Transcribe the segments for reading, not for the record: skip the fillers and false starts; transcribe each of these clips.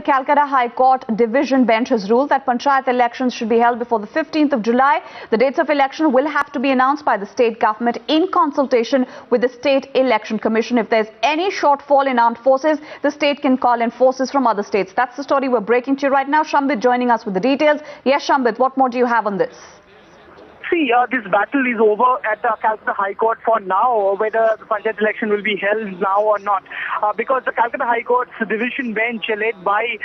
Calcutta High Court Division Bench has ruled that Panchayat elections should be held before the 15th of July. The dates of election will have to be announced by the state government in consultation with the State Election Commission. If there's any shortfall in armed forces, the state can call in forces from other states. That's the story we're breaking to you right now. Shambit joining us with the details. Yes, Shambit, what more do you have on this? See, this battle is over at the Calcutta High Court for now, whether the Panchayat election will be held now or not. Because the Calcutta High Court's division bench led by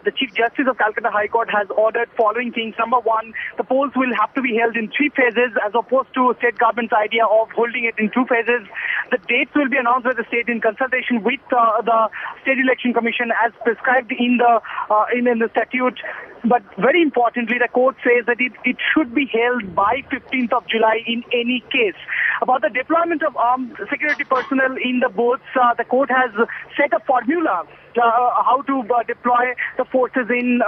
the Chief Justice of Calcutta High Court has ordered following things. Number one, the polls will have to be held in 3 phases as opposed to state government's idea of holding it in 2 phases. The dates will be announced by the state in consultation with the State Election Commission as prescribed in the statute. But very importantly, the court says that it should be held by 15th of July in any case. About the deployment of armed security personnel in the booths, the court has set a formula how to deploy the forces in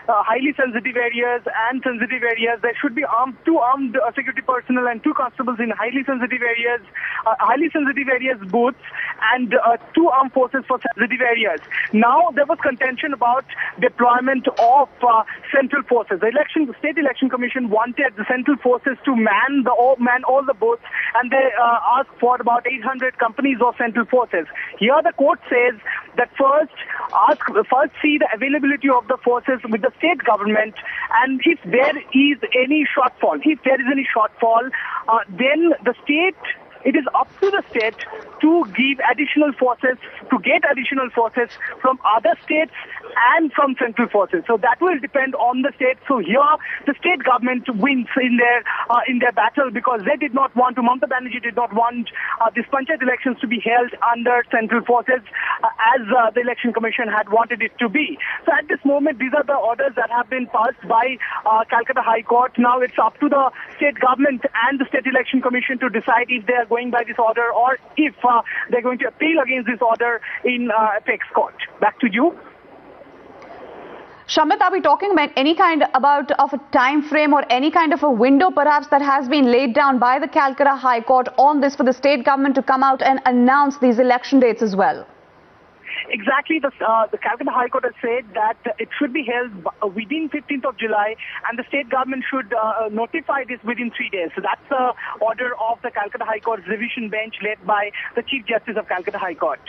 highly sensitive areas and sensitive areas. There should be 2 armed security personnel and 2 constables in highly sensitive areas booths, and 2 armed forces for sensitive areas. Now there was contention about deployment of central forces. The State Election Commission wanted the central forces to man all the booths, and they asked for about 800 companies of central forces. Here the court says that first see the availability of the forces with the state government, and if there is any shortfall, then it is up to the state to give additional forces, to get additional forces from other states and from central forces. So that will depend on the state. So here the state government wins in their battle, because they did not want to, Mamata Banerjee did not want this Panchayat elections to be held under central forces as the Election Commission had wanted it to be. So at this moment, these are the orders that have been passed by Calcutta High Court. Now it's up to the state government and the State Election Commission to decide if they are going by this order or if they're going to appeal against this order in apex court. Back to you. Shambit, are we talking about any kind of a time frame or any kind of a window perhaps that has been laid down by the Calcutta High Court on this for the state government to come out and announce these election dates as well? Exactly. The Calcutta High Court has said that it should be held within 15th of July, and the state government should notify this within 3 days. So that's the order of the Calcutta High Court's division bench led by the Chief Justice of Calcutta High Court.